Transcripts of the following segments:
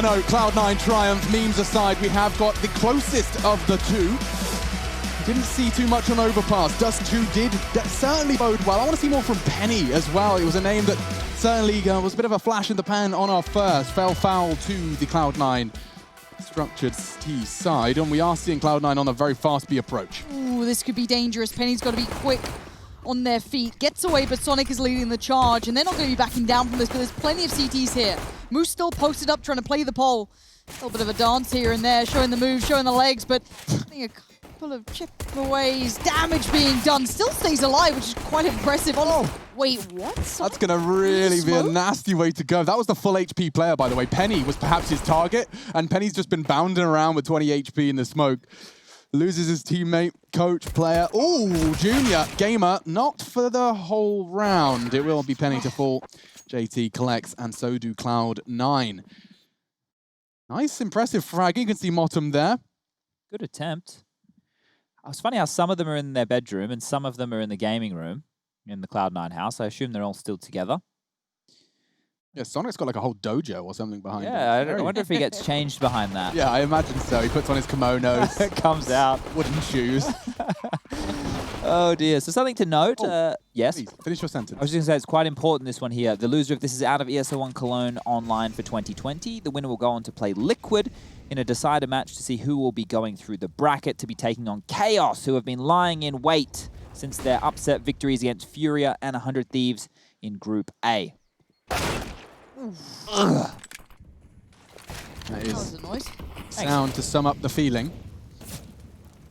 No, Cloud9 triumph, memes aside, we have got the closest of the two. Didn't see too much on Overpass. Dust 2 did certainly bode well. I want to see more from Penny as well. It was a name that certainly was a bit of a flash in the pan on our first. Fell foul to the Cloud9 structured T side, and we are seeing Cloud9 on a very fast B approach. Ooh, this could be dangerous. Penny's got to be quick on their feet. Gets away, but Sonic is leading the charge, and they're not going to be backing down from this, but there's plenty of CTs here. Moose still posted up, trying to play the pole. A little bit of a dance here and there, showing the moves, showing the legs, but I think a couple of chip-aways, damage being done. Still stays alive, which is quite impressive. Oh, wait, what? That's going to really be a nasty way to go. That was the full HP player, by the way. Penny was perhaps his target, and Penny's just been bounding around with 20 HP in the smoke. Loses his teammate, coach, player. Ooh, Junior, gamer, not for the whole round. It will be Penny to fall. JT collects, and so do Cloud9. Nice, impressive frag. You can see Motum there. Good attempt. It's funny how some of them are in their bedroom and some of them are in the gaming room in the Cloud9 house. I assume they're all still together. Yeah, Sonic's got like a whole dojo or something behind him. I wonder if he gets changed behind that. Yeah, I imagine so. He puts on his kimonos. Comes out. Wooden shoes. Oh dear. So something to note. Yes? Please, finish your sentence. I was just going to say it's quite important, this one here. The loser of this is out of ESL 1 Cologne online for 2020. The winner will go on to play Liquid in a decider match to see who will be going through the bracket to be taking on Chaos, who have been lying in wait since their upset victories against Furia and 100 Thieves in Group A. That is a noise. Sound to sum up the feeling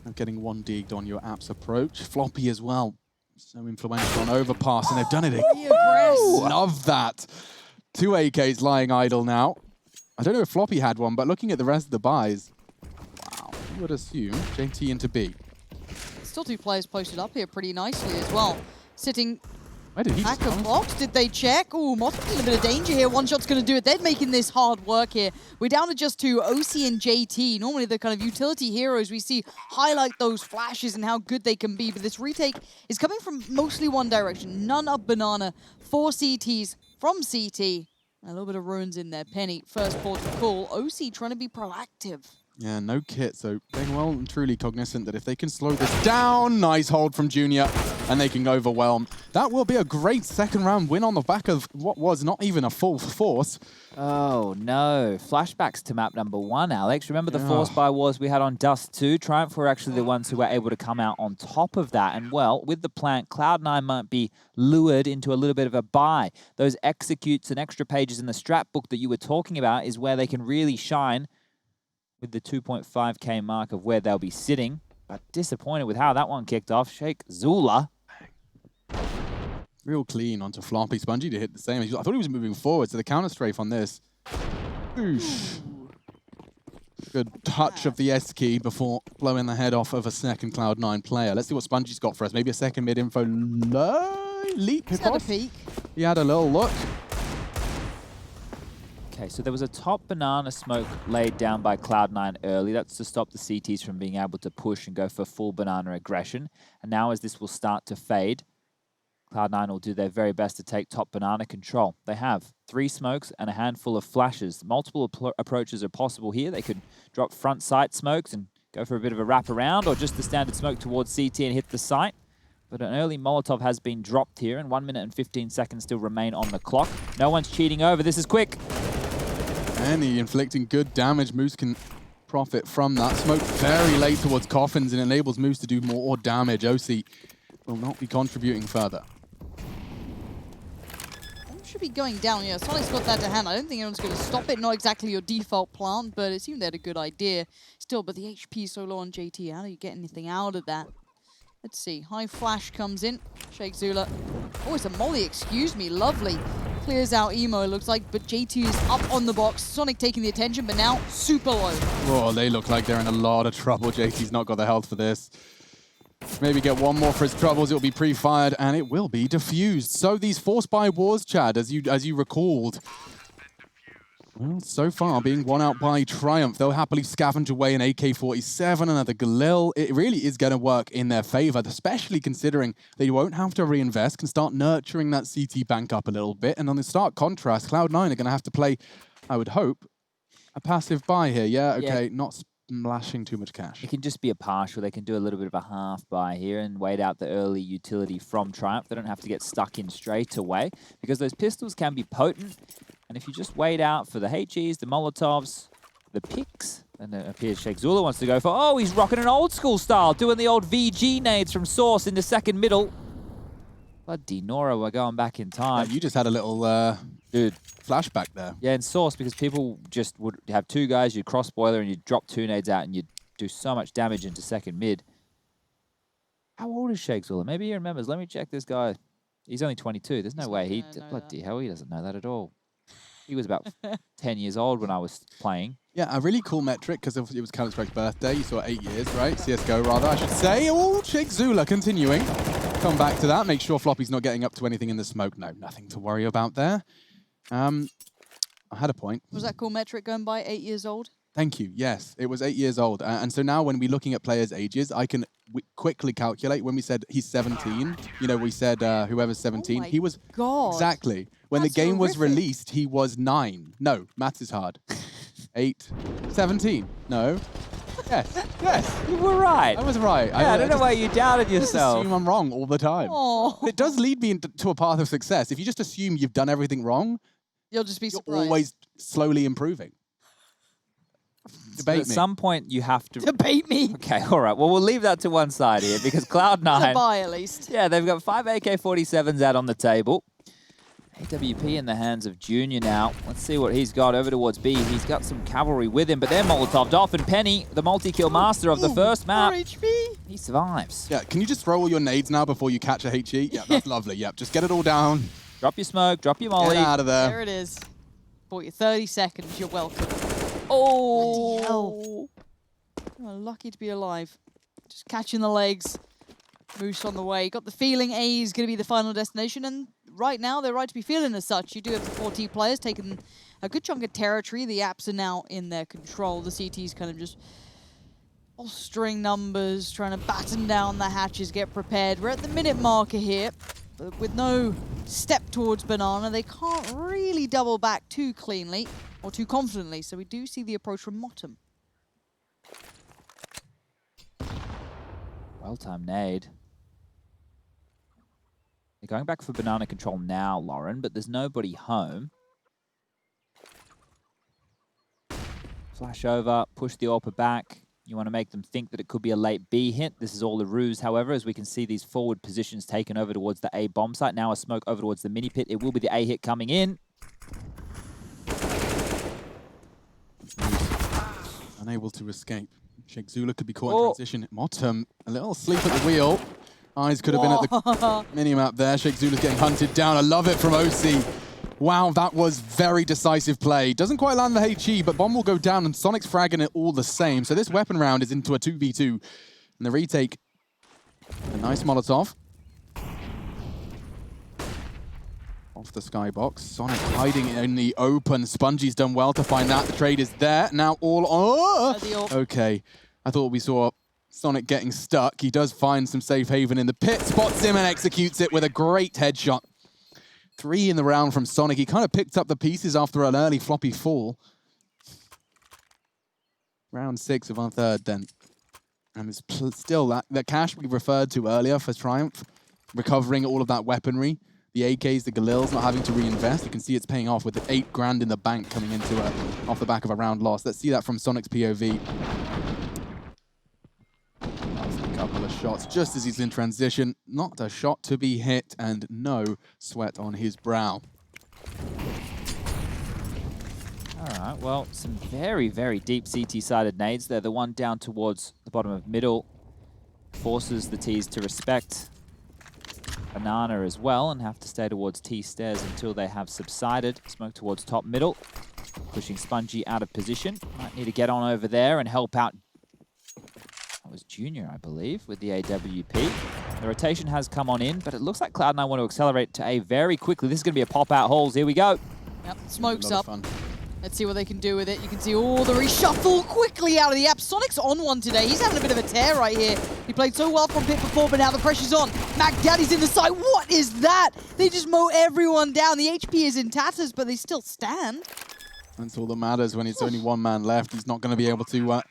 of getting 1-digged on your app's approach. Floppy as well. So influential on Overpass, and they've done it again. Love that. 2 AKs lying idle now. I don't know if Floppy had one, but looking at the rest of the buys, wow, you would assume JT into B. Still 2 players posted up here pretty nicely as well. Sitting Where did he back of box, did they check? Ooh, Motum's in a bit of danger here. One shot's going to do it. They're making this hard work here. We're down to just 2, OC and JT. Normally the kind of utility heroes we see highlight those flashes and how good they can be, but this retake is coming from mostly one direction. None up banana, 4 CTs from CT. A little bit of ruins in there. Penny, first port of call. OC trying to be proactive. Yeah, no kit, so being well and truly cognizant that if they can slow this down, nice hold from Junior, and they can overwhelm. That will be a great second round win on the back of what was not even a full force. Oh no, flashbacks to map number 1, Alex. Remember the force buy wars we had on Dust 2? Triumph were actually the ones who were able to come out on top of that. And well, with the plant, Cloud9 might be lured into a little bit of a buy. Those executes and extra pages in the strat book that you were talking about is where they can really shine with the 2.5k mark of where they'll be sitting. But disappointed with how that one kicked off. Sheikh Zula. Real clean onto Floppy. Spongy to hit the same. I thought he was moving forward, so the counter strafe on this. Oosh. Good touch of the S key before blowing the head off of a second Cloud9 player. Let's see what Spongy's got for us. Maybe a second mid-info leap He's had a peek. He had a little look. Okay, so there was a top banana smoke laid down by Cloud9 early. That's to stop the CTs from being able to push and go for full banana aggression. And now as this will start to fade, Cloud9 will do their very best to take top banana control. They have 3 smokes and a handful of flashes. Multiple approaches are possible here. They could drop front sight smokes and go for a bit of a wrap around, or just the standard smoke towards CT and hit the site. But an early Molotov has been dropped here, and 1 minute and 15 seconds still remain on the clock. No one's cheating over. This is quick. Penny inflicting good damage. Moose can profit from that. Smoke very late towards Coffins and enables Moose to do more damage. OC will not be contributing further. Should be going down. Yeah, Sonic's got that to hand. I don't think anyone's going to stop it. Not exactly your default plant, but it seemed they had a good idea. Still, but the HP so low on JT. How do you get anything out of that? Let's see. High flash comes in. Sheikh Zula. Oh, it's a molly. Excuse me. Lovely. Clears out Emo, it looks like, but JT is up on the box. Sonic taking the attention, but now super low. Oh, they look like they're in a lot of trouble. JT's not got the health for this. Maybe get one more for his troubles. It'll be pre-fired, and it will be defused. So these force buy wars, Chad, as you recalled, well, so far being won out by Triumph. They'll happily scavenge away an AK-47, another Galil. It really is going to work in their favor, especially considering they won't have to reinvest, can start nurturing that CT bank up a little bit. And on the stark contrast, Cloud9 are going to have to play, I would hope, A passive buy here, yeah? Yeah. Okay, not splashing too much cash. It can just be a partial. They can do a little bit of a half buy here and wait out the early utility from Triumph. They don't have to get stuck in straight away because those pistols can be potent. And if you just wait out for the HEs, the Molotovs, the picks, and it appears Sheikh Zula wants to go for, oh, he's rocking an old school style, doing the old VG nades from Source in the second middle. Bloody Nora, we're going back in time. You just had a little Dude. flashback there. Yeah, in Source, because people just would have two guys, you'd cross boiler and you'd drop two nades out and you'd do so much damage into second mid. How old is Sheikh Zula? Maybe he remembers. Let me check this guy. He's only 22. There's no way he... Bloody hell, he doesn't know that at all. He was about 10 years old when I was playing. Yeah, a really cool metric, because it was Counter-Strike's birthday. You saw 8 years, right? CSGO, rather, I should say. Oh, Sheikh Zula continuing. Come back to that. Make sure Floppy's not getting up to anything in the smoke. No, nothing to worry about there. I had a point. Was that cool metric going by 8 years old? Thank you. Yes, it was 8 years old. And so now when we're looking at players' ages, I can quickly calculate. When we said he's 17, you know, we said whoever's 17. Oh he was... God. Exactly. When That's the game was horrific. released, he was 9. No, maths is hard. 8. 17. No. Yes. Yes. You were right. I was right. Yeah, I don't know why you doubted I just yourself. assume I'm wrong all the time. Oh. But it does lead me into a path of success. If you just assume you've done everything wrong, You'll just be you're surprised. always slowly improving. Debate At me. some point, you have to... Debate me. Okay, all right. Well, we'll leave that to one side here because To Cloud9... buy, at least. Yeah, they've got 5 AK-47s out on the table. AWP in the hands of Junior now. Let's see what he's got over towards B. He's got some cavalry with him, but they're Molotoved off. And Penny, the multi-kill master of the first map, 4 HP. he survives. Yeah, can you just throw all your nades now before you catch a HE? Yeah, that's lovely. Yeah, just get it all down. Drop your smoke, drop your Get molly. out of there. There it is. Bought you 30 seconds. You're welcome. Oh! Bloody hell. Oh, lucky to be alive. Just catching the legs. Moose on the way. Got the feeling A is going to be the final destination, and right now they're right to be feeling as such. You do have the 4T players taking a good chunk of territory. The apps are now in their control. The CT's kind of just bolstering numbers, trying to batten down the hatches, get prepared. We're at the minute marker here. But with no step towards Banana, they can't really double back too cleanly or too confidently. So we do see the approach from Motum. Well-timed nade. They're going back for banana control now, Lauren, but there's nobody home. Flash over, push the AWPer back. You want to make them think that it could be a late B hit. This is all a ruse, however, as we can see these forward positions taken over towards the A bomb site. Now a smoke over towards the mini pit. It will be the A hit coming in. Unable to escape. Sheikh Zula could be caught in transition. Motum, a little sleep at the wheel. Eyes could have been at the mini-map there. Sheikh Zula's getting hunted down. I love it from OC. Wow, that was very decisive play. Doesn't quite land the HE, but bomb will go down, and Sonic's fragging it all the same. So this weapon round is into a 2v2. And the retake, a nice Molotov. Off the skybox. Sonic hiding in the open. Spongey's done well to find that. The trade is there. Now all... Oh! Okay. I thought we saw Sonic getting stuck. He does find some safe haven in the pit. Spots him and executes it with a great headshot. 3 in the round from Sonic. He kind of picked up the pieces after an early floppy fall. Round 6 of our third then. And it's still that cash we referred to earlier for Triumph. Recovering all of that weaponry. The AKs, the Galils not having to reinvest. You can see it's paying off with the 8 grand in the bank coming into off the back of a round loss. Let's see that from Sonic's POV. A couple of shots just as he's in transition. Not a shot to be hit and no sweat on his brow. All right, well, some very, very deep CT-sided nades there. The one down towards the bottom of middle forces the Ts to respect Banana as well and have to stay towards T stairs until they have subsided. Smoke towards top middle, pushing Spongy out of position. Might need to get on over there and help out. That was Junior, I believe, with the AWP. The rotation has come on in, but it looks like Cloud9 want to accelerate to A very quickly. This is going to be a pop-out holes. Here we go. Yep, smoke's up. Let's see what they can do with it. You can see all the reshuffle quickly out of the app. Sonic's on one today. He's having a bit of a tear right here. He played so well from pit before, but now the pressure's on. Mac Daddy's in the side. What is that? They just mow everyone down. The HP is in tatters, but they still stand. That's all that matters when it's only one man left. He's not going to be able to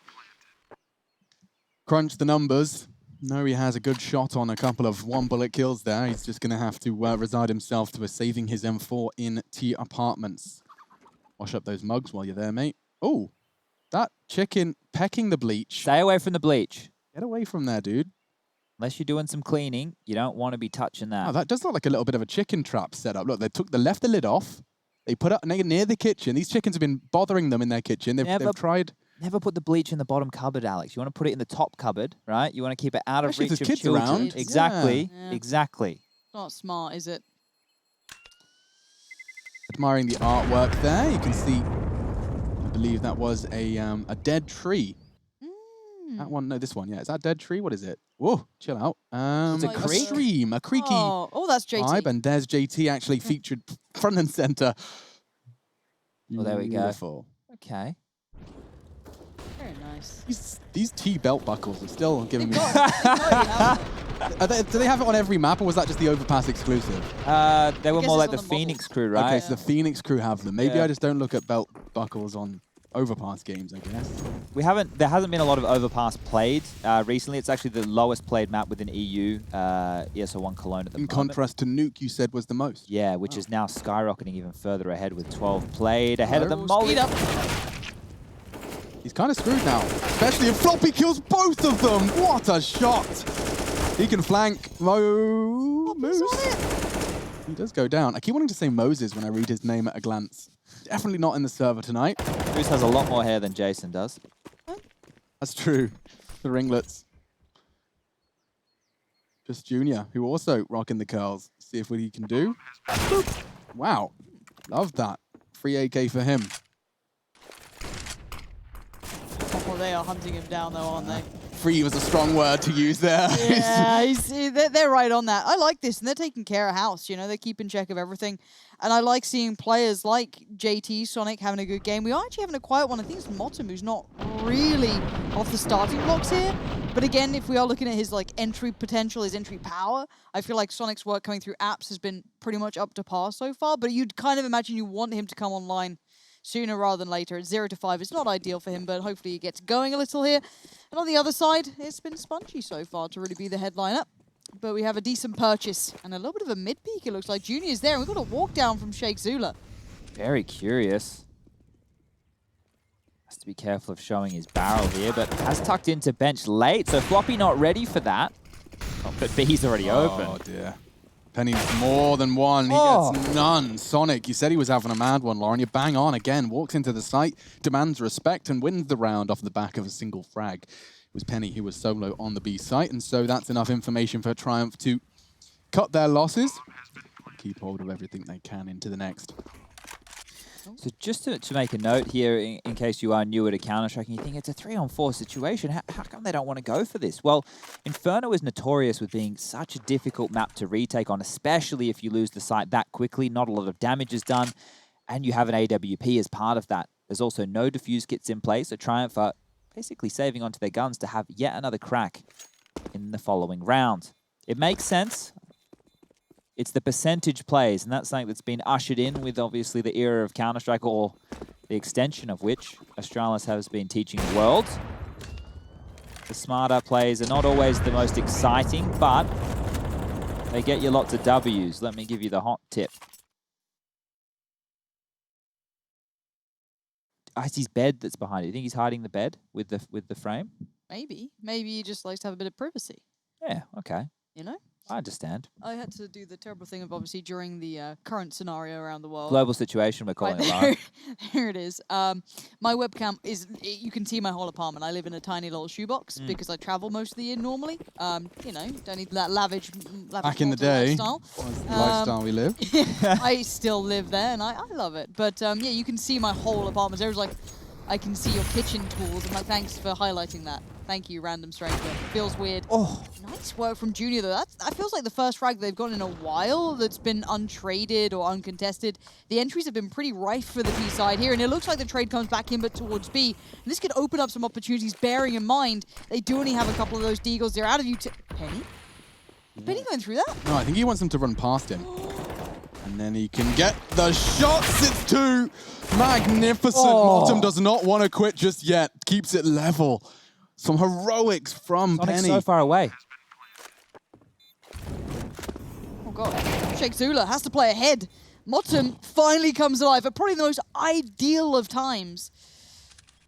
crunch the numbers. No, he has a good shot on a couple of one-bullet kills there. He's just going to have to reside himself to saving his M4 in T apartments. Wash up those mugs while you're there, mate. Oh, that chicken pecking the bleach. Stay away from the bleach. Get away from there, dude. Unless you're doing some cleaning, you don't want to be touching that. Oh, that does look like a little bit of a chicken trap setup. Look, they left the lid off. They put it near the kitchen. These chickens have been bothering them in their kitchen. They've tried... Never put the bleach in the bottom cupboard, Alex. You want to put it in the top cupboard, right? You want to keep it out of reach of kids children. around. Exactly, Yeah. exactly. Not smart, is it? Admiring the artwork there. You can see, I believe that was a dead tree. That one, no, this one, yeah. Is that a dead tree? What is it? Whoa, chill out. It's a creek? stream, a creaky Oh, that's JT. vibe, and there's JT actually featured front and center. Well, there we go. Beautiful. Okay. Very nice. These T belt buckles are still giving me... They've got it. Do they have it on every map, or was that just the Overpass exclusive? They were guess more it's like the on the Phoenix models. crew, right? Okay, so the Phoenix crew have them. Maybe Yeah. I just don't look at belt buckles on Overpass games, I guess. There hasn't been a lot of Overpass played recently. It's actually the lowest played map within EU, ESL 1 Cologne at the In moment. contrast to Nuke, you said was the most. Yeah, which is now skyrocketing even further ahead with 12 played, ahead of the Oh, Molly. speed up. He's kind of screwed now, especially if Floppy kills both of them. What a shot! He can flank Moose. He does go down. I keep wanting to say Moses when I read his name at a glance. Definitely not in the server tonight. Moose has a lot more hair than Jason does. That's true. The ringlets. Just Junior, who also rocking the curls. See if what he can do. Boop. Wow. Love that. Free AK for him. Oh, they are hunting him down, though, aren't they? Free was a strong word to use there. Yeah, they're right on that. I like this, and they're taking care of house. You know, they keep in check of everything. And I like seeing players like JT, Sonic having a good game. We are actually having a quiet one. I think it's Motum who's not really off the starting blocks here. But again, if we are looking at his entry potential, his entry power, I feel like Sonic's work coming through apps has been pretty much up to par so far. But you'd kind of imagine you want him to come online sooner rather than later. At 0 to 5, it's not ideal for him, but hopefully he gets going a little here. And on the other side, it's been spongy so far to really be the headliner. But we have a decent purchase and a little bit of a mid-peak, it looks like. Junior's there, and we've got a walk down from Sheikh Zula. Very curious. Has to be careful of showing his barrel here, but has tucked into bench late, so Floppy not ready for that. Oh, but B's already open. Oh, dear. Penny more than one. He gets none. Sonic, you said he was having a mad one, Lauren. You bang on again. Walks into the site, demands respect, and wins the round off the back of a single frag. It was Penny who was solo on the B site, and so that's enough information for Triumph to cut their losses. Keep hold of everything they can into the next. So just to make a note here, in case you are newer to Counter-Strike and you think it's a 3-on-4 situation, how come they don't want to go for this? Well, Inferno is notorious with being such a difficult map to retake on, especially if you lose the site that quickly. Not a lot of damage is done, and you have an AWP as part of that. There's also no defuse kits in place, so Triumph are basically saving onto their guns to have yet another crack in the following round. It makes sense. It's the percentage plays, and that's something that's been ushered in with, obviously, the era of Counter-Strike, or the extension of which Astralis has been teaching the world. The smarter plays are not always the most exciting, but they get you lots of Ws. Let me give you the hot tip. It's his bed that's behind it. You think he's hiding the bed with the frame? Maybe. Maybe he just likes to have a bit of privacy, Yeah, okay. you know? I understand. I had to do the terrible thing of obviously during the current scenario around the world. Global situation, we're calling Right, it, Lara. there it is. My webcam is, you can see my whole apartment. I live in a tiny little shoebox because I travel most of the year normally. You know, don't need that lavish Back in the day, lifestyle. was the lifestyle we live. I still live there and I love it. But yeah, you can see my whole apartment. There's like, I can see your kitchen tools. I'm like, thanks for highlighting that. Thank you, random stranger. Feels weird. Oh, Nice work from Junior, though. That feels like the first frag they've gotten in a while that's been untraded or uncontested. The entries have been pretty rife for the B side here, and it looks like the trade comes back in but towards B. And this could open up some opportunities, bearing in mind they do only have a couple of those deagles. They're out of Penny? Penny going through that? No, I think he wants them to run past him. And then he can get the shots. It's two. Magnificent. Oh. Motum does not want to quit just yet. Keeps it level. Some heroics from Sonic's Penny. so far away. Oh god, Sheikh Zula has to play ahead. Motum finally comes alive at probably the most ideal of times.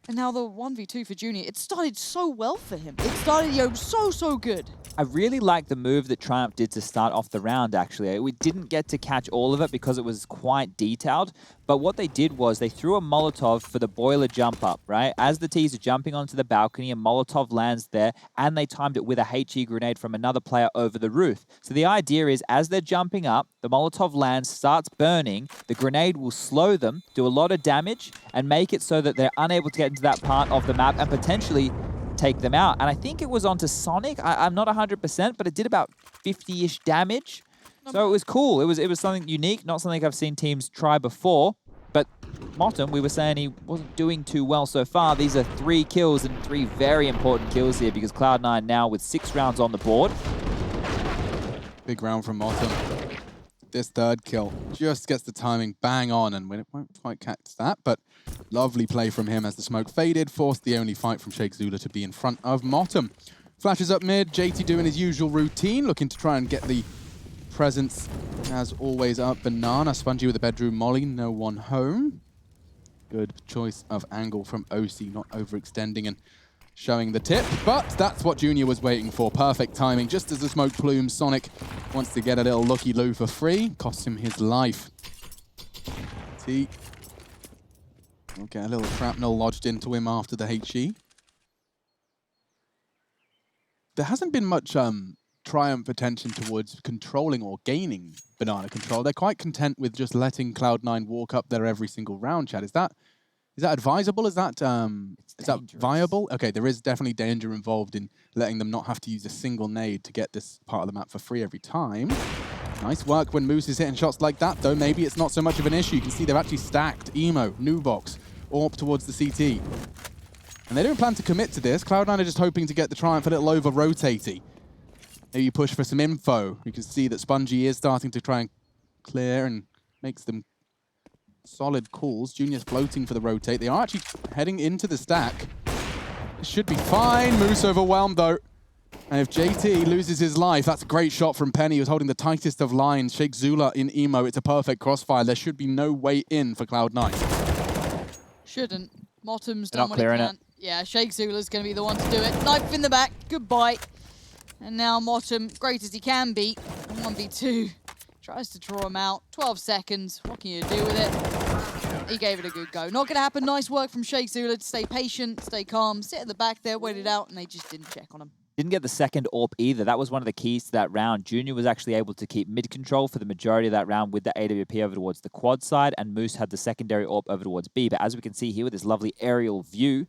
And now the 1v2 for Junior. It started so well for him. It started, so good. I really like the move that Triumph did to start off the round, actually. We didn't get to catch all of it because it was quite detailed, but what they did was they threw a Molotov for the boiler jump up, right? As the T's are jumping onto the balcony, a Molotov lands there, and they timed it with a HE grenade from another player over the roof. So the idea is, as they're jumping up, the Molotov lands, starts burning, the grenade will slow them, do a lot of damage, and make it so that they're unable to get into that part of the map and potentially take them out. And I think it was onto Sonic. I'm not 100%, but it did about 50-ish damage. So it was cool. It was something unique, not something I've seen teams try before. But Motum, we were saying he wasn't doing too well so far. These are 3 kills and 3 very important kills here because Cloud9 now with 6 rounds on the board. Big round from Motum. This third kill just gets the timing bang on, and when it won't quite catch that, but lovely play from him as the smoke faded, forced the only fight from Sheikh Zula to be in front of Motum. Flashes up mid, JT doing his usual routine, looking to try and get the presence, as always, up Banana. Spongy with the bedroom molly, no one home. Good choice of angle from OC, not overextending and showing the tip, but that's what Junior was waiting for. Perfect timing. Just as the smoke plumes, Sonic wants to get a little looky-loo for free. Costs him his life. T will get a little shrapnel lodged into him after the HE. There hasn't been much Triumph attention towards controlling or gaining Banana control. They're quite content with just letting Cloud9 walk up there every single round, Chad. Is that advisable? Is that viable? Okay, there is definitely danger involved in letting them not have to use a single nade to get this part of the map for free every time. Nice work when Moose is hitting shots like that, though. Maybe it's not so much of an issue. You can see they've actually stacked Emo, Nubox, AWP towards the CT. And they don't plan to commit to this. Cloud9 are just hoping to get the Triumph a little over-rotatey. Maybe push for some info. You can see that Spongy is starting to try and clear and makes them solid calls. Junior's floating for the rotate. They are actually heading into the stack. It should be fine. Moose overwhelmed, though. And if JT loses his life, that's a great shot from Penny, who's holding the tightest of lines. Sheikh Zula in Emo. It's a perfect crossfire. There should be no way in for Cloud9. Shouldn't. Motum's They're done not what he clearing can. Yeah, Sheikh Zula's going to be the one to do it. Knife in the back. Goodbye. And now Motum, great as he can be, 1v2. Tries to draw him out. 12 seconds. What can you do with it? He gave it a good go. Not going to happen. Nice work from Sheikh Zula to stay patient, stay calm, sit at the back there, wait it out, and they just didn't check on him. Didn't get the second AWP either. That was one of the keys to that round. Junior was actually able to keep mid-control for the majority of that round with the AWP over towards the quad side, and Moose had the secondary AWP over towards B. But as we can see here with this lovely aerial view,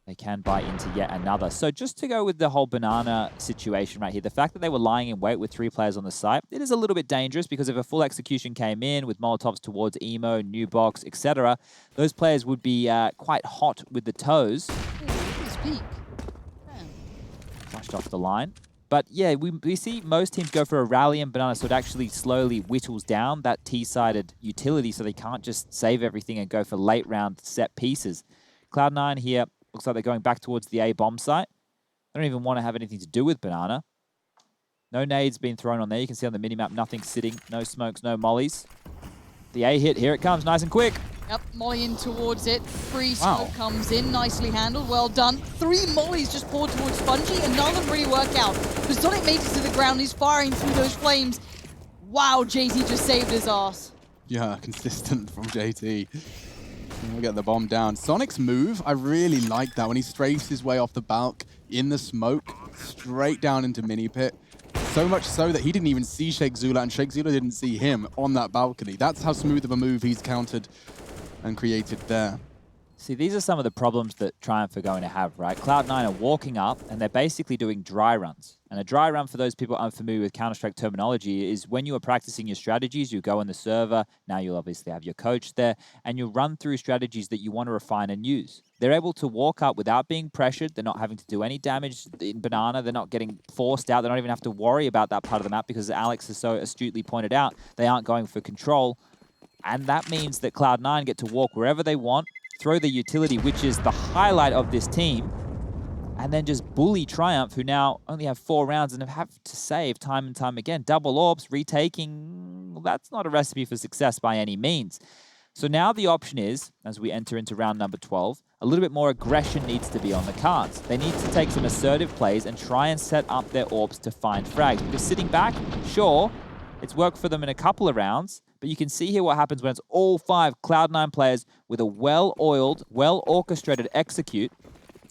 they can buy into yet another. So just to go with the whole Banana situation right here, the fact that they were lying in wait with 3 players on the site, it is a little bit dangerous because if a full execution came in with Molotovs towards Emo, Nubox, etc., those players would be quite hot with the toes. Ooh, look at his peak. Flushed off the line. But yeah, we see most teams go for a rally and Banana, so it actually slowly whittles down that T-sided utility so they can't just save everything and go for late round set pieces. Cloud9 here, looks like they're going back towards the A bomb site. They don't even want to have anything to do with Banana. No nades being thrown on there. You can see on the minimap, nothing sitting, no smokes, no mollies. The A hit, here it comes, nice and quick. Yep, molly in towards it. Free smoke comes in, nicely handled, well done. 3 mollies just poured towards Spongy, and none of them really work out. But Sonic makes it to the ground, he's firing through those flames. Wow, JT just saved his ass. Yeah, consistent from JT. We'll get the bomb down. Sonic's move, I really like that when he strafes his way off the balk in the smoke, straight down into mini pit. So much so that he didn't even see Sheikh Zula, and Sheikh Zula didn't see him on that balcony. That's how smooth of a move he's countered and created there. See, these are some of the problems that Triumph are going to have, right? Cloud9 are walking up, and they're basically doing dry runs. And a dry run, for those people unfamiliar with Counter-Strike terminology, is when you are practicing your strategies, you go on the server, now you'll obviously have your coach there, and you'll run through strategies that you want to refine and use. They're able to walk up without being pressured, they're not having to do any damage in Banana, they're not getting forced out, they don't even have to worry about that part of the map, because as Alex has so astutely pointed out, they aren't going for control. And that means that Cloud9 get to walk wherever they want, throw the utility, which is the highlight of this team, and then just bully Triumph, who now only have 4 rounds and have to save time and time again. Double orbs, retaking, well, that's not a recipe for success by any means. So now the option is, as we enter into round number 12, a little bit more aggression needs to be on the cards. They need to take some assertive plays and try and set up their orbs to find frags. Because sitting back, sure, it's worked for them in a couple of rounds, but you can see here what happens when it's all 5 Cloud9 players with a well-oiled, well-orchestrated execute,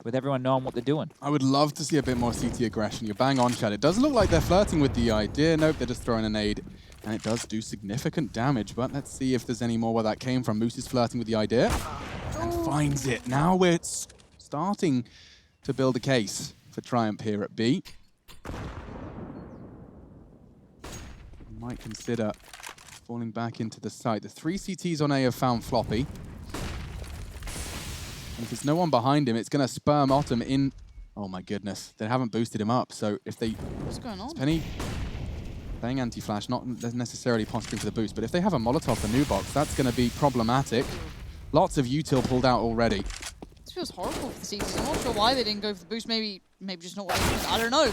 with everyone knowing what they're doing. I would love to see a bit more CT aggression. You're bang on, Chad. It does look like they're flirting with the idea. Nope, they're just throwing a nade, and it does do significant damage, but let's see if there's any more where that came from. Moose is flirting with the idea and finds it. Now we're starting to build a case for Triumph here at B. Might consider falling back into the site. The 3 CTs on A have found Floppy. And if there's no one behind him, it's going to spur Motum in. Oh my goodness, they haven't boosted him up. So if they... What's going on? Penny playing anti-flash, not necessarily posturing for the boost, but if they have a Molotov for new box, that's going to be problematic. Lots of util pulled out already. This feels horrible for the CTs. I'm not sure why they didn't go for the boost. Maybe just not what they wanted. I don't know.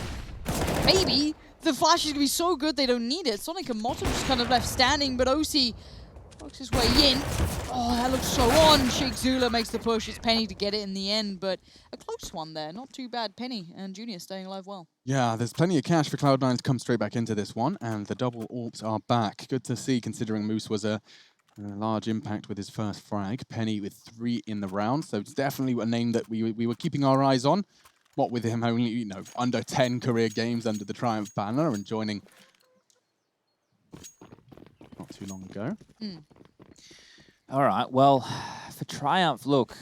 Maybe the flash is going to be so good they don't need it. Sonic and Motum just kind of left standing, but OC works his way in. Oh, that looks so on. Sheikh Zula makes the push. It's Penny to get it in the end, but a close one there. Not too bad. Penny and Junior staying alive well. Yeah, there's plenty of cash for Cloud9 to come straight back into this one, and the double AWPs are back. Good to see, considering Moose was a large impact with his first frag. Penny with 3 in the round, so it's definitely a name that we were keeping our eyes on. What with him only, you know, under 10 career games under the Triumph banner and joining not too long ago. All right, well, for Triumph, look,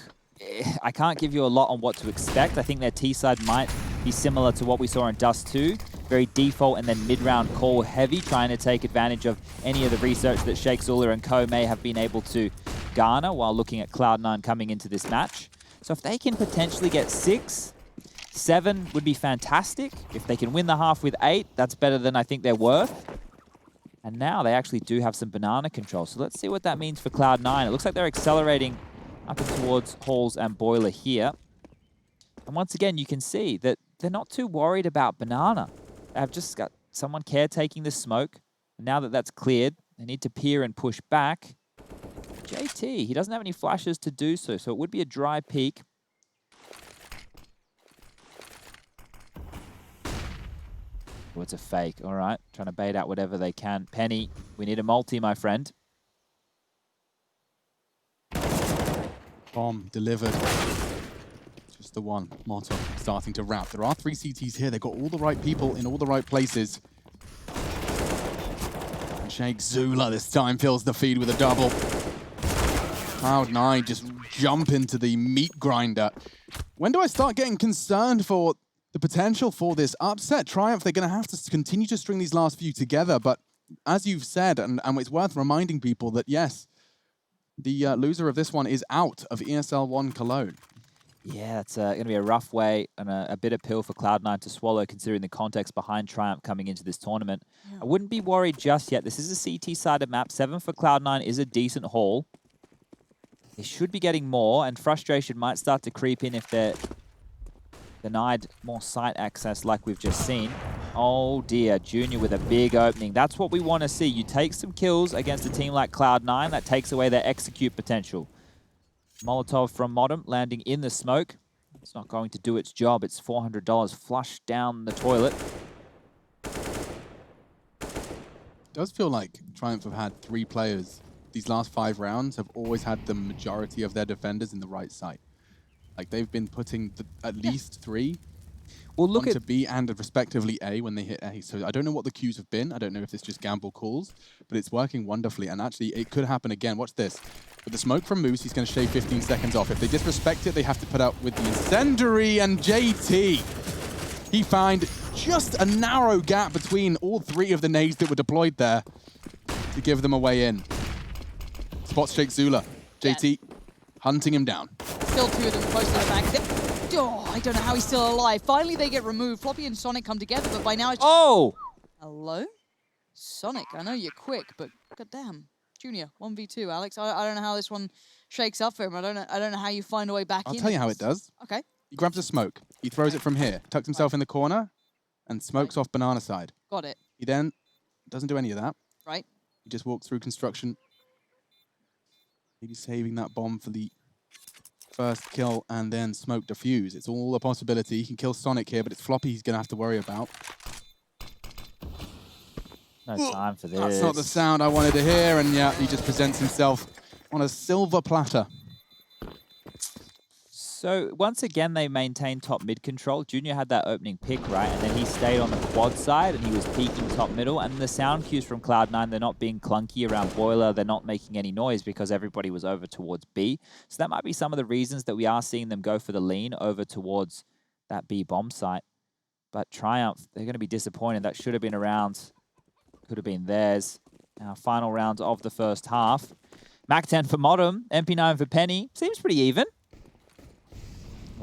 I can't give you a lot on what to expect. I think their T-side might be similar to what we saw in Dust 2. Very default and then mid-round call heavy, trying to take advantage of any of the research that Sheikh Zula and co may have been able to garner while looking at Cloud9 coming into this match. So if they can potentially get 6, 7 would be fantastic. If they can win the half with 8, that's better than I think they're worth. And now they actually do have some banana control. So let's see what that means for Cloud9. It looks like they're accelerating up and towards Halls and Boiler here. And once again, you can see that they're not too worried about banana. They've just got someone caretaking the smoke. And now that that's cleared, they need to peer and push back. JT, he doesn't have any flashes to do so, so it would be a dry peek. Oh, it's a fake. All right. Trying to bait out whatever they can. Penny, we need a multi, my friend. Bomb delivered. Just the one. Motum starting to wrap. There are 3 CTs here. They've got all the right people in all the right places. And Sheikh Zula this time fills the feed with a double. Cloud9 just jump into the meat grinder. When do I start getting concerned for the potential for this upset? Triumph, they're going to have to continue to string these last few together, but as you've said, and it's worth reminding people that yes, the loser of this one is out of ESL 1 Cologne. Yeah, it's going to be a rough way and a bitter pill for Cloud9 to swallow, considering the context behind Triumph coming into this tournament. Yeah. I wouldn't be worried just yet. This is a CT-sided map. 7 for Cloud9 is a decent haul. They should be getting more, and frustration might start to creep in if they're denied more site access like we've just seen. Oh dear, Junior with a big opening. That's what we want to see. You take some kills against a team like Cloud9, that takes away their execute potential. Molotov from Motum landing in the smoke. It's not going to do its job. It's $400 flushed down the toilet. It does feel like Triumph have had 3 players. These last 5 rounds have always had the majority of their defenders in the right site. Like, they've been putting at least 3 Well, look onto at B and respectively A when they hit A. So I don't know what the cues have been. I don't know if it's just gamble calls, but it's working wonderfully. And actually, it could happen again. Watch this. With the smoke from Moose, he's going to shave 15 seconds off. If they disrespect it, they have to put out with the incendiary, and JT. He found just a narrow gap between all three of the nades that were deployed there to give them a way in. Spot shake Zula. JT hunting him down. Still two of them close to the back. Oh, I don't know how he's still alive. Finally, they get removed. Floppy and Sonic come together, but by now it's... Oh! Hello? Sonic, I know you're quick, but goddamn. Junior, 1v2, Alex. I don't know how this one shakes up for him. I don't know how you find a way back in. I'll tell you how it does. Okay. He grabs a smoke. He throws it from here, tucks himself in the corner, and smokes off banana side. Got it. He then doesn't do any of that. Right. He just walks through construction. Maybe saving that bomb for the first kill and then smoke defuse. It's all a possibility. He can kill Sonic here, but it's Floppy he's going to have to worry about. No time for this. That's not the sound I wanted to hear, and yeah, he just presents himself on a silver platter. So once again, they maintain top mid control. Junior had that opening pick, right? And then he stayed on the quad side and he was peeking top middle. And the sound cues from Cloud9, they're not being clunky around Boiler. They're not making any noise because everybody was over towards B. So that might be some of the reasons that we are seeing them go for the lean over towards that B bomb site. But Triumph, they're going to be disappointed. That should have been a round. Could have been theirs. Now, final round of the first half. Mac 10 for Modem, MP9 for Penny. Seems pretty even.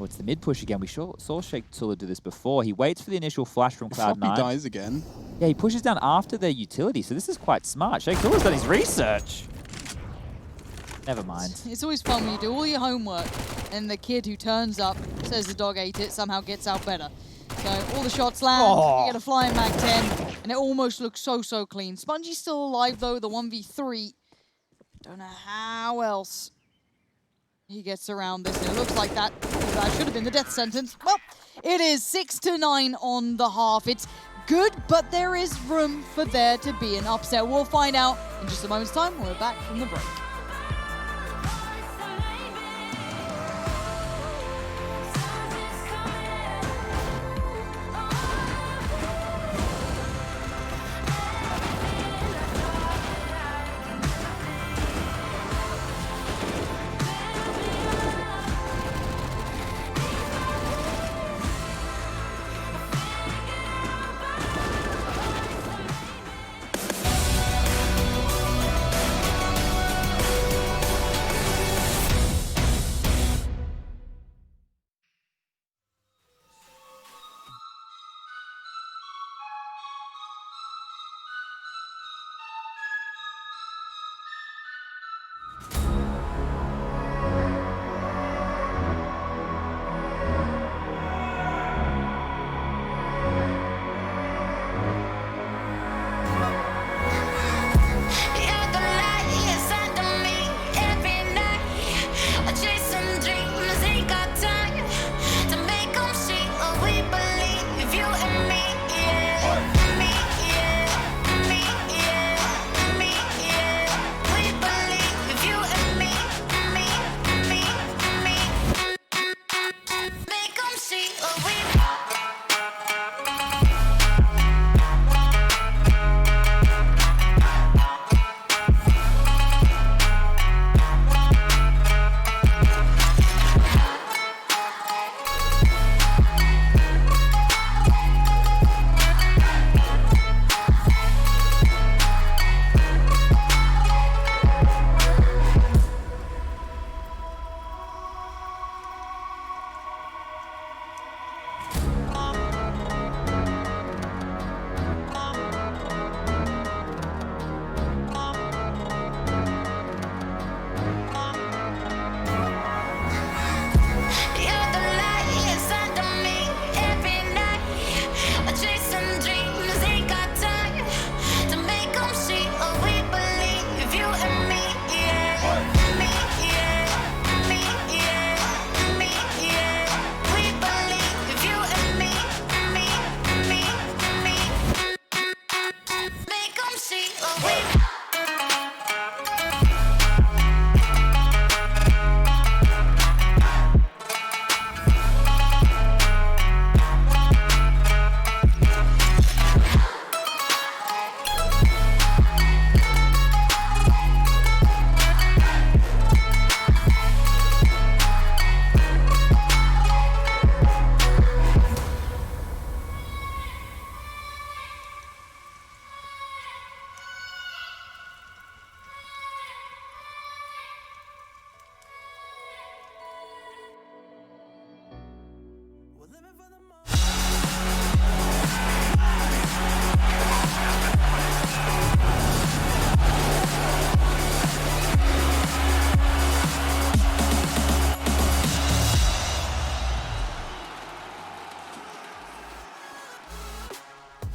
Oh, it's the mid push again. We saw Sheikh Tula do this before. He waits for the initial flash from Cloud9. Floppy dies again. Yeah, he pushes down after their utility, so this is quite smart. Sheikh Tula's done his research. Never mind. It's always fun when you do all your homework and the kid who turns up, says the dog ate it, somehow gets out better. So all the shots land, you get a flying Mac 10, and it almost looks so clean. Spongy's still alive though, the 1v3. Don't know how else he gets around this, and it looks like that should have been the death sentence. Well, it is 6-9 on the half. It's good, but there is room for there to be an upset. We'll find out in just a moment's time. We're back from the break.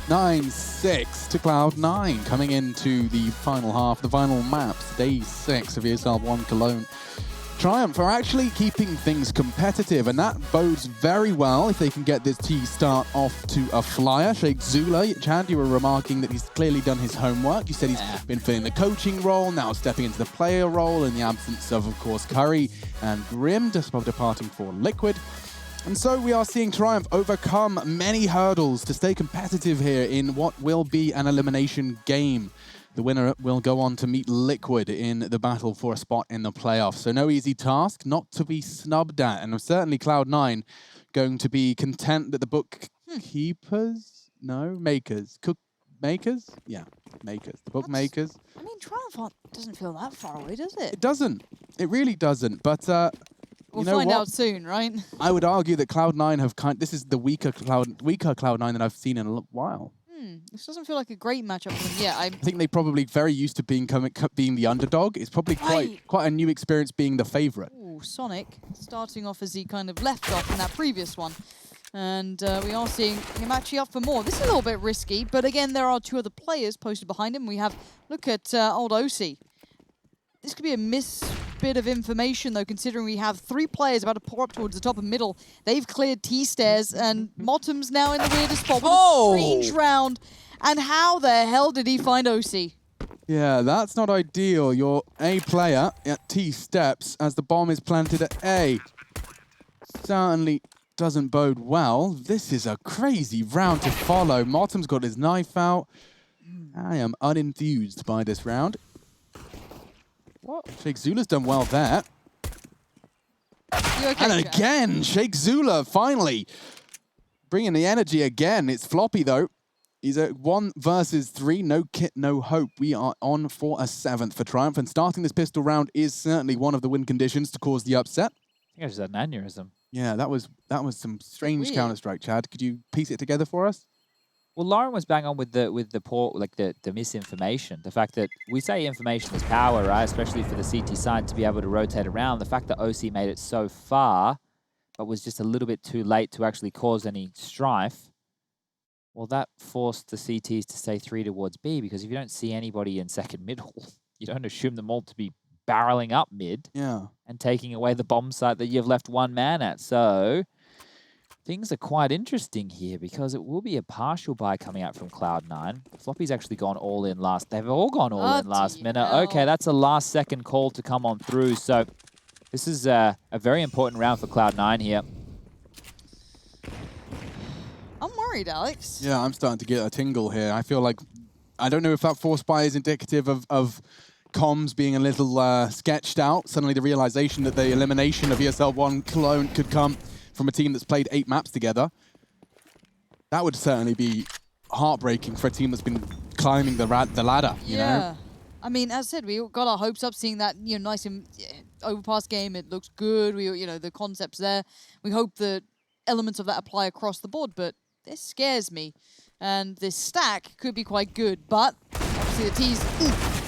9-6 to Cloud9, coming into the final half, the final maps, day 6 of ESL 1 Cologne. Triumph are actually keeping things competitive, and that bodes very well if they can get this T start off to a flyer. Sheikh Zula, Chad, you were remarking that he's clearly done his homework. You said he's been filling the coaching role, now stepping into the player role in the absence of course, Curry and Grim, just departing for Liquid. And so we are seeing Triumph overcome many hurdles to stay competitive here in what will be an elimination game. The winner will go on to meet Liquid in the battle for a spot in the playoffs. So no easy task, not to be snubbed at. And certainly Cloud9 going to be content that the bookkeepers, makers. Yeah, makers. The bookmakers. I mean, Triumph doesn't feel that far away, does it? It doesn't. It really doesn't. But we'll you know find what? out soon, right? I would argue that Cloud9 have this is the weaker Cloud9 that I've seen in a while. This doesn't feel like a great matchup for them. Yeah, I think they probably very used to being the underdog. It's probably quite a new experience being the favorite. Ooh, Sonic starting off as he kind of left off in that previous one. And we are seeing him actually up for more. This is a little bit risky, but again, there are two other players posted behind him. We have, look at old OC. This could be a bit of information, though, considering we have 3 players about to pour up towards the top and middle. They've cleared T-stairs, and Motum's now in the weirdest spot with a strange round. And how the hell did he find OC? Yeah, that's not ideal. You're A player at T steps as the bomb is planted at A. Certainly doesn't bode well. This is a crazy round to follow. Motum's got his knife out. I am unenthused by this round. What? Sheikh Zula's done well there. You okay, and again, Sheikh Zula finally bringing the energy again. It's Floppy though. He's at 1 versus 3. No kit, no hope. We are on for a 7th for Triumph. And starting this pistol round is certainly one of the win conditions to cause the upset. I think I just had an aneurysm. Yeah, that was some strange Counter-Strike, Chad. Could you piece it together for us? Well, Lauren was bang on with the poor, like the misinformation. The fact that we say information is power, right? Especially for the CT side to be able to rotate around. The fact that OC made it so far, but was just a little bit too late to actually cause any strife. Well, that forced the CTs to stay 3 towards B, because if you don't see anybody in second middle, you don't assume them all to be barreling up mid and taking away the bomb site that you've left 1 man at. So things are quite interesting here, because it will be a partial buy coming out from Cloud9. Floppy's actually gone all in last. They've all gone all in last minute. Okay, that's a last second call to come on through. So this is a very important round for Cloud9 here. I'm worried, Alex. Yeah, I'm starting to get a tingle here. I feel like, I don't know if that force buy is indicative of comms being a little sketched out. Suddenly the realization that the elimination of ESL 1 Cologne could come from a team that's played 8 maps together. That would certainly be heartbreaking for a team that's been climbing the ladder, you know? I mean, as I said, we got our hopes up seeing that, nice overpass game. It looks good. The concept's there. We hope that elements of that apply across the board, but this scares me. And this stack could be quite good, but obviously the T's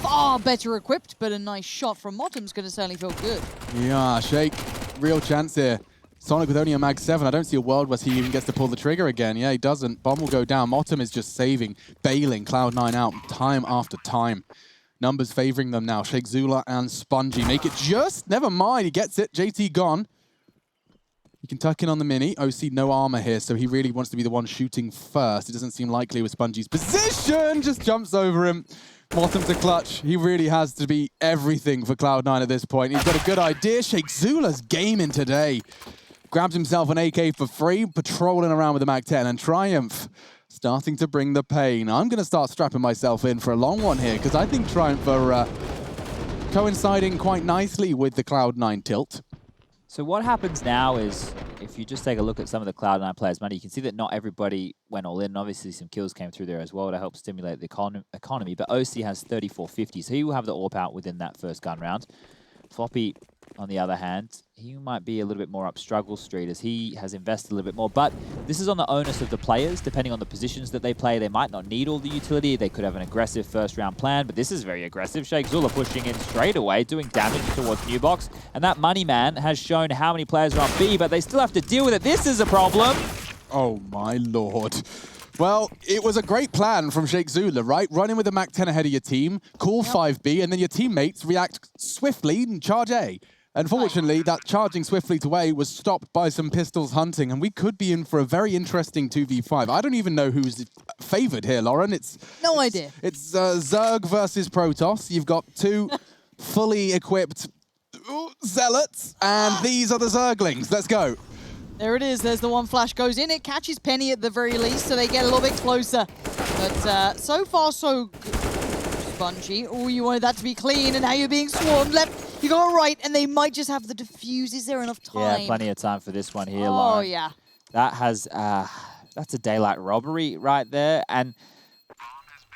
far better equipped, but a nice shot from Motum's going to certainly feel good. Yeah, Sheikh, real chance here. Sonic with only a mag 7. I don't see a world where he even gets to pull the trigger again. Yeah, he doesn't. Bomb will go down. Motum is just saving, bailing Cloud9 out time after time. Numbers favoring them now. Sheikh Zula and Spongy make it just. Never mind, he gets it. JT gone. He can tuck in on the mini. OC no armor here, so he really wants to be the one shooting first. It doesn't seem likely with Spongy's position. Just jumps over him. Motum to clutch. He really has to be everything for Cloud9 at this point. He's got a good idea. Sheikh Zula's gaming today. Grabs himself an AK for free, patrolling around with the Mag 10, and Triumph starting to bring the pain. I'm going to start strapping myself in for a long one here, because I think Triumph are coinciding quite nicely with the Cloud9 tilt. So what happens now is, if you just take a look at some of the Cloud9 players' money, you can see that not everybody went all in. Obviously, some kills came through there as well to help stimulate the economy, but OC has 3450, so he will have the AWP out within that first gun round. Floppy, on the other hand, he might be a little bit more up struggle street as he has invested a little bit more. But this is on the onus of the players, depending on the positions that they play. They might not need all the utility. They could have an aggressive first round plan, but this is very aggressive. Sheikh Zula pushing in straight away, doing damage towards New Box. And that money man has shown how many players are on B, but they still have to deal with it. This is a problem. Oh my lord. Well, it was a great plan from Sheikh Zula, right? Run in with the MAC-10 ahead of your team, call 5B, and then your teammates react swiftly and charge A. Unfortunately, that charging swiftly to A was stopped by some pistols hunting, and we could be in for a very interesting 2v5. I don't even know who's favored here, Lauren. No idea. It's Zerg versus Protoss. You've got two fully equipped zealots, and these are the Zerglings. Let's go. There it is. There's the one flash goes in. It catches Penny at the very least, so they get a little bit closer. But so far, so good. Spongy. Oh, you wanted that to be clean, and now you're being swarmed. Left, you go right, and they might just have the defuse. Is there enough time? Yeah, plenty of time for this one here, Oh, Lauren. yeah. That has, that's a daylight robbery right there. And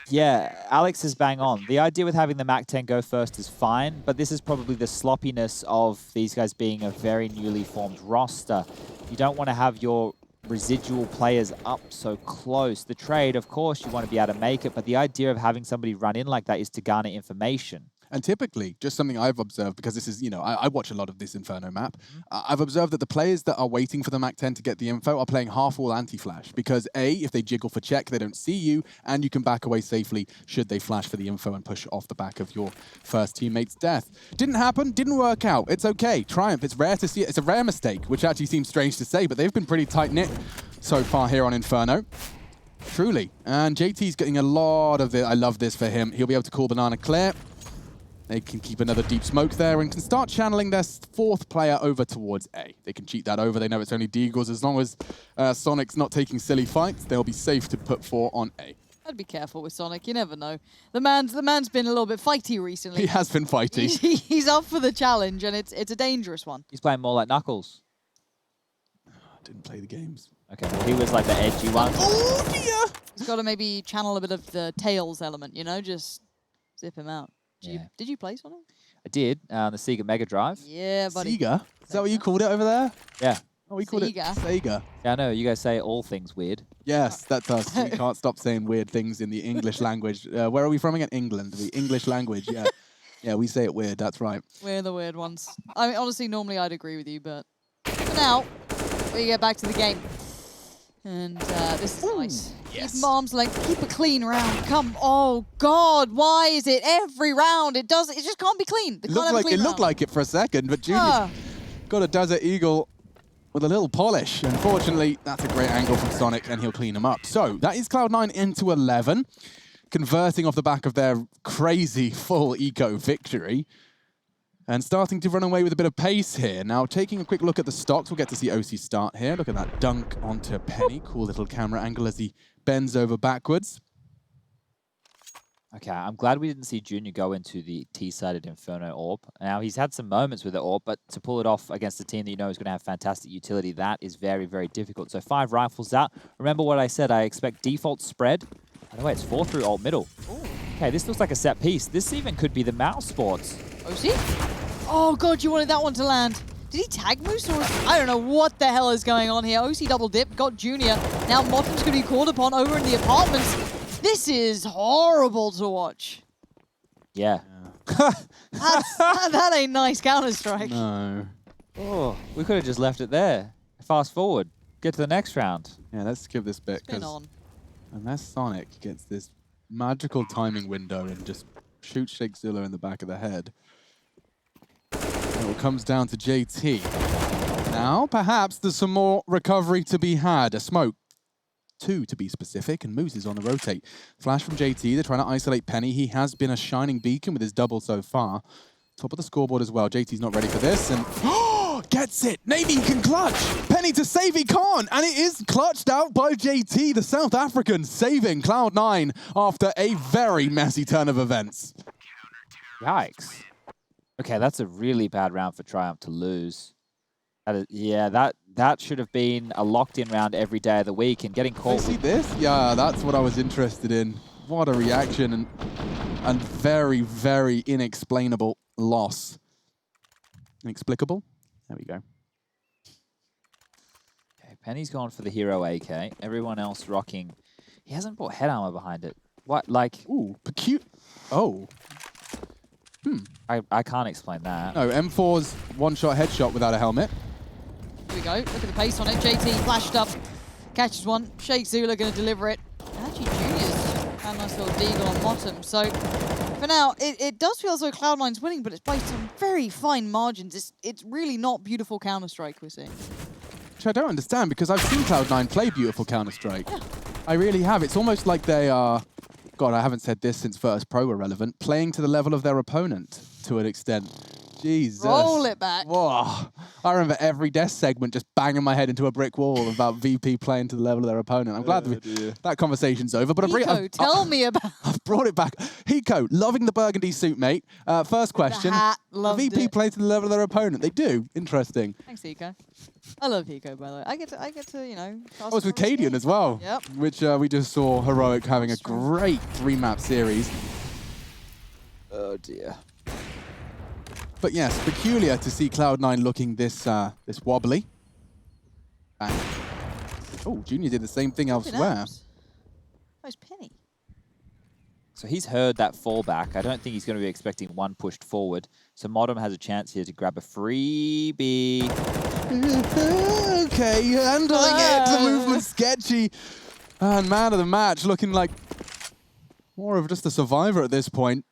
yeah, Alex is bang on. The idea with having the MAC-10 go first is fine, but this is probably the sloppiness of these guys being a very newly formed roster. You don't want to have your residual players up so close. The trade, of course, you want to be able to make it, but the idea of having somebody run in like that is to garner information. And typically, just something I've observed, because this is, you know, I watch a lot of this Inferno map, I've observed that the players that are waiting for the MAC-10 to get the info are playing half-wall anti-flash, because A, if they jiggle for check, they don't see you, and you can back away safely should they flash for the info and push off the back of your first teammate's death. Didn't happen, didn't work out. It's okay. Triumph, it's rare to see it. It's a rare mistake, which actually seems strange to say, but they've been pretty tight-knit so far here on Inferno. Truly. And JT's getting a lot of it. I love this for him. He'll be able to call Banana clear. They can keep another deep smoke there and can start channeling their fourth player over towards A. They can cheat that over. They know it's only Deagles. As long as Sonic's not taking silly fights, they'll be safe to put 4 on A. I'd be careful with Sonic. You never know. The man's been a little bit fighty recently. He has been fighty. He's up for the challenge, and it's a dangerous one. He's playing more like Knuckles. Didn't play the games. Okay, well, he was like the edgy one. Oh, dear! He's got to maybe channel a bit of the Tails element, you know, just zip him out. Did you play Sonic? I did, on the Sega Mega Drive. Yeah, buddy. Sega? Is that what you called it over there? Yeah. Oh, we called it Sega. Yeah, I know, you guys say all things weird. Yes, that's us. We can't stop saying weird things in the English language. Where are we from again? England. The English language, yeah. Yeah, we say it weird, that's right. We're the weird ones. I mean, honestly, normally I'd agree with you, but for now, we get back to the game. And this is nice. Yes. Keep arm's length, keep a clean round. Come, oh God, why is it every round? It just can't be clean. It looked like it for a second, but Junior's got a Desert Eagle with a little polish. Unfortunately, that's a great angle from Sonic, and he'll clean him up. So that is Cloud9 into 11, converting off the back of their crazy full eco victory. And starting to run away with a bit of pace here. Now, taking a quick look at the stocks, we'll get to see OC start here. Look at that dunk onto Penny. Cool little camera angle as he bends over backwards. Okay, I'm glad we didn't see Junior go into the T-sided Inferno AWP. Now, he's had some moments with the AWP, but to pull it off against a team that you know is going to have fantastic utility, that is very, very difficult. So 5 rifles out. Remember what I said, I expect default spread. By the way, it's 4 through alt middle. Ooh. Okay, this looks like a set piece. This even could be the mouse sports. OC? Oh God, you wanted that one to land. Did he tag Moose or I don't know what the hell is going on here. OC double dip, got Junior. Now Motton's going to be called upon over in the apartments. This is horrible to watch. Yeah. That ain't nice Counter-Strike. No. Oh, we could have just left it there. Fast forward. Get to the next round. Yeah, let's skip this bit. Because unless Sonic gets this magical timing window and just shoots Sheikh Zilla in the back of the head, it comes down to JT. Now, perhaps there's some more recovery to be had. A smoke. 2 to be specific, and Moose is on the rotate. Flash from JT, they're trying to isolate Penny. He has been a shining beacon with his double so far. Top of the scoreboard as well. JT's not ready for this, and gets it! Maybe he can clutch! Penny to save, he can't! And it is clutched out by JT, the South African, saving Cloud9 after a very messy turn of events. Yikes. Okay, that's a really bad round for Triumph to lose. That is, yeah, that should have been a locked-in round every day of the week, and getting caught. See this? Yeah, that's what I was interested in. What a reaction, and very, very inexplainable loss. Inexplicable? There we go. Okay, Penny's gone for the hero AK. Everyone else rocking. He hasn't brought head armor behind it. What, like? Ooh, oh. I can't explain that. No, M4's one-shot headshot without a helmet. Here we go. Look at the pace on it. JT flashed up. Catches one. Sheikh Zula going to deliver it. And nice little deagle on bottom. So for now, it does feel as though Cloud9's winning, but it's by some very fine margins. It's really not beautiful Counter-Strike we're seeing. Which I don't understand, because I've seen Cloud9 play beautiful Counter-Strike. Yeah. I really have. It's almost like they are, God, I haven't said this since First Pro were relevant, playing to the level of their opponent to an extent. Jesus. Roll it back. Whoa. I remember every desk segment just banging my head into a brick wall about VP playing to the level of their opponent. I'm glad that conversation's over. But Hiko, tell me about... I've brought it back. Hiko, loving the burgundy suit, mate. First question. The hat, loved VP it. play to the level of their opponent. They do. Interesting. Thanks, Hiko. I love Hiko, by the way. I get to, you know... I was with Cadian as well. Yep. Which we just saw Heroic having a great 3-map series. Oh, dear. But yes, peculiar to see Cloud9 looking this wobbly. Bang. Oh, Junior did the same thing elsewhere. Where's Penny? So he's heard that fallback. I don't think he's going to be expecting one pushed forward. So Modem has a chance here to grab a freebie. Okay, handling it. The movement's sketchy. And man of the match looking like more of just a survivor at this point.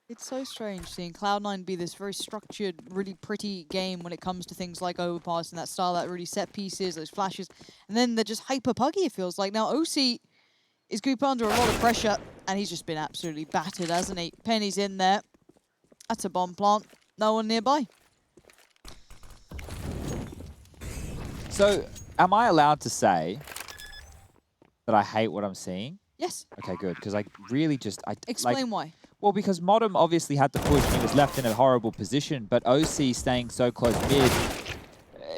It's so strange seeing Cloud9 be this very structured, really pretty game when it comes to things like overpass and that style, that really set pieces, those flashes. And then they're just hyper puggy, it feels like. Now, OC is grouped under a lot of pressure, and he's just been absolutely battered, hasn't he? Penny's in there. That's a bomb plant. No one nearby. So, am I allowed to say that I hate what I'm seeing? Yes. Okay, good, because I really just... Explain why. Well, because Modem obviously had to push and he was left in a horrible position, but OC staying so close mid,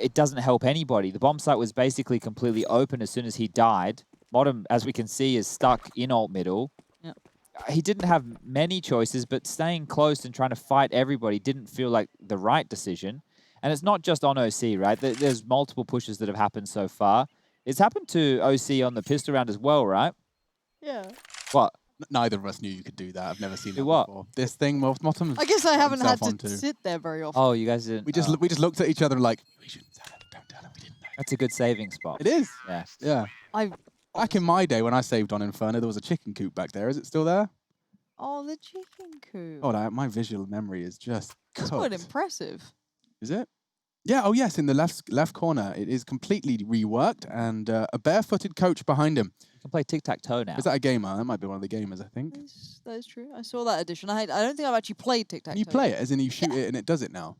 it doesn't help anybody. The bomb site was basically completely open as soon as he died. Modem, as we can see, is stuck in alt middle. Yep. He didn't have many choices, but staying close and trying to fight everybody didn't feel like the right decision. And it's not just on OC, right? There's multiple pushes that have happened so far. It's happened to OC on the pistol round as well, right? Yeah. What? Neither of us knew you could do that. I've never seen that what? before. This thing, Motum. I guess I haven't had to sit there very often. Oh, you guys didn't. We just looked at each other like, we shouldn't tell him, don't tell him, we didn't know. That's a good saving spot. It is. Yeah. Yeah. Back in my day when I saved on Inferno, there was a chicken coop back there. Is it still there? Oh, the chicken coop. Oh, my visual memory is just That's quite impressive. Is it? Yeah, oh yes, in the left corner. It is completely reworked and a barefooted coach behind him. You can play tic-tac-toe now. Is that a gamer? That might be one of the gamers, I think. That is true. I saw that edition. I don't think I've actually played tic-tac-toe. You play it, as in you shoot it and it does it now?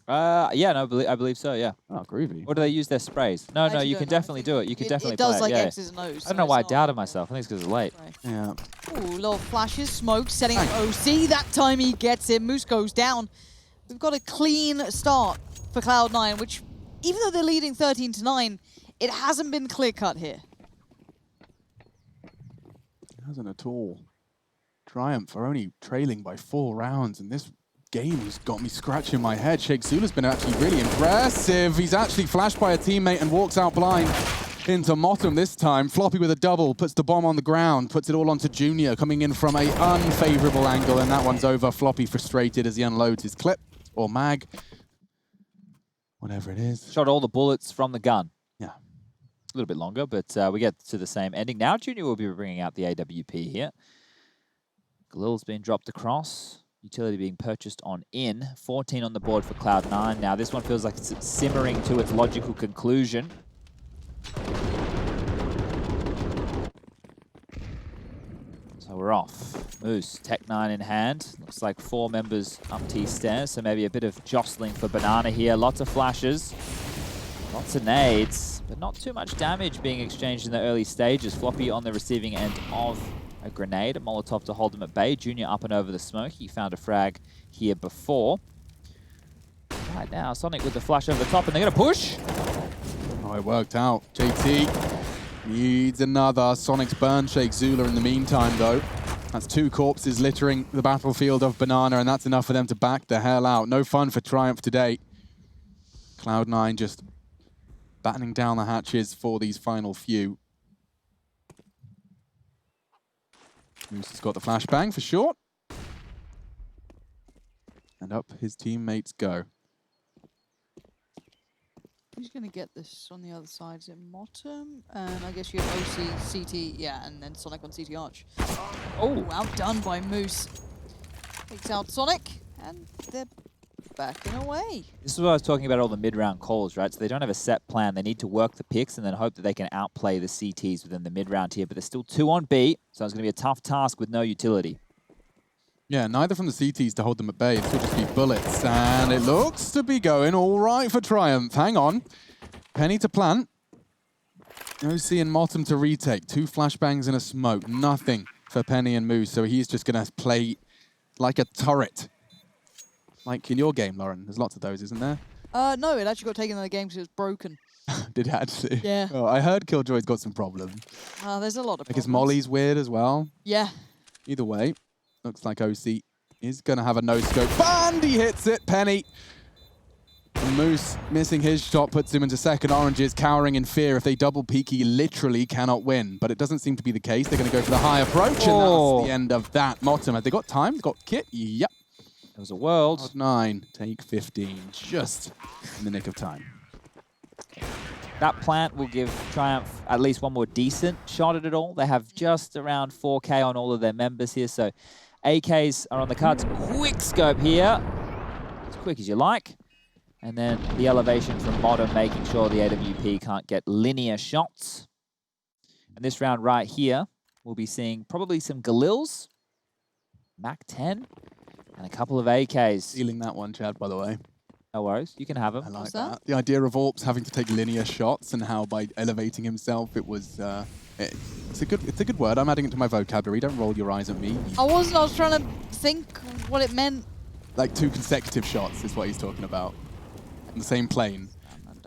Yeah, no, I believe so, yeah. Oh, groovy. Or do they use their sprays? No, you can definitely do it. You can definitely play it. It does like yeah. X's and O's. I don't know why I doubted myself. I think it's because it's late. Right. Yeah. Ooh, little flashes, smoke, setting up OC. That time he gets it. Moose goes down. We've got a clean start for Cloud9, which, even though they're leading 13-9, it hasn't been clear-cut here. It hasn't at all. Triumph are only trailing by 4 rounds, and this game has got me scratching my head. Sheikh Zula's been actually really impressive. He's actually flashed by a teammate and walks out blind into Motum this time. Floppy with a double, puts the bomb on the ground, puts it all onto Junior, coming in from a unfavorable angle, and that one's over. Floppy frustrated as he unloads his clip, or mag. Whatever it is. Shot all the bullets from the gun. Yeah. A little bit longer, but we get to the same ending. Now Junior will be bringing out the AWP here. Galil's been dropped across. Utility being purchased on in. 14 on the board for Cloud9. Now this one feels like it's simmering to its logical conclusion. So we're off. Moose, Tech9 in hand. Looks like 4 members up T-stairs, so maybe a bit of jostling for Banana here. Lots of flashes, lots of nades, but not too much damage being exchanged in the early stages. Floppy on the receiving end of a grenade, a Molotov to hold him at bay. Junior up and over the smoke. He found a frag here before. Right now, Sonic with the flash over the top, and they're going to push. Oh, it worked out. JT needs another. Sonic's burned Sheikh Zula in the meantime, though. That's 2 corpses littering the battlefield of Banana, and that's enough for them to back the hell out. No fun for Triumph today. Cloud9 just battening down the hatches for these final few. Moose has got the flashbang for short. And up his teammates go. Who's going to get this on the other side? Is it Motum? And I guess you have OC, CT, yeah, and then Sonic on CT Arch. Oh, outdone by Moose. Takes out Sonic, and they're backing away. This is what I was talking about, all the mid-round calls, right? So they don't have a set plan. They need to work the picks and then hope that they can outplay the CTs within the mid-round here. But there's still 2 on B, so it's going to be a tough task with no utility. Yeah, neither from the CTs to hold them at bay. It will just be bullets. And it looks to be going all right for Triumph. Hang on. Penny to plant. OC and Motum to retake. 2 flashbangs and a smoke. Nothing for Penny and Moose. So he's just going to play like a turret. Like in your game, Lauren. There's lots of those, isn't there? No, it actually got taken in the game because it was broken. Did it actually? Yeah. Oh, I heard Killjoy's got some problems. There's a lot of I guess problems. Molly's weird as well. Yeah. Either way, looks like OC is going to have a no-scope. And he hits it, Penny. And Moose missing his shot puts him into second. Oranges cowering in fear. If they double peek, he literally cannot win. But it doesn't seem to be the case. They're going to go for the high approach, and that's the end of that. Motum, have they got time? They've got kit? Yep. It was a world. Cloud9, take 15, just in the nick of time. That plant will give Triumph at least one more decent shot at it all. They have just around 4K on all of their members here, so AKs are on the cards. Quick scope here, as quick as you like. And then the elevation from Modern, making sure the AWP can't get linear shots. And this round right here, we'll be seeing probably some Galils, Mac 10, and a couple of AKs. Stealing that one, Chad, by the way. No worries, you can have them. I like What's that. that? The idea of Orps having to take linear shots and how by elevating himself, it was... it's a good word. I'm adding it to my vocabulary. Don't roll your eyes at me. I was trying to think what it meant. Like 2 consecutive shots is what he's talking about. On the same plane.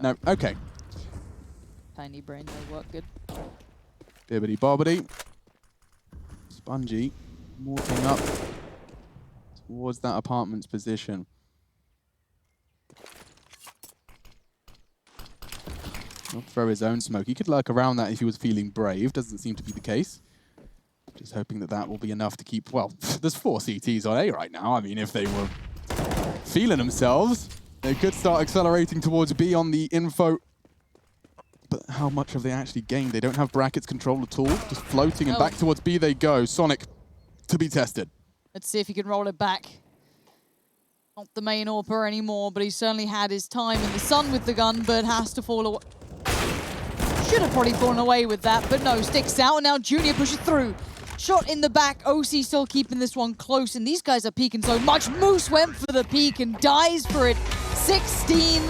No, okay. Tiny brain don't work good. Bibbity bobbity. Spongy. Walking up towards that apartment's position. He'll throw his own smoke. He could lurk around that if he was feeling brave. Doesn't seem to be the case. Just hoping that that will be enough to keep... Well, there's 4 CTs on A right now. I mean, if they were feeling themselves, they could start accelerating towards B on the info. But how much have they actually gained? They don't have brackets control at all. Just floating and back towards B they go. Sonic to be tested. Let's see if he can roll it back. Not the main AWPer anymore, but he certainly had his time in the sun with the gun, but has to fall away. Should have probably fallen away with that, but no, sticks out, and now Junior pushes through. Shot in the back, OC still keeping this one close, and these guys are peeking so much. Moose went for the peek and dies for it. 16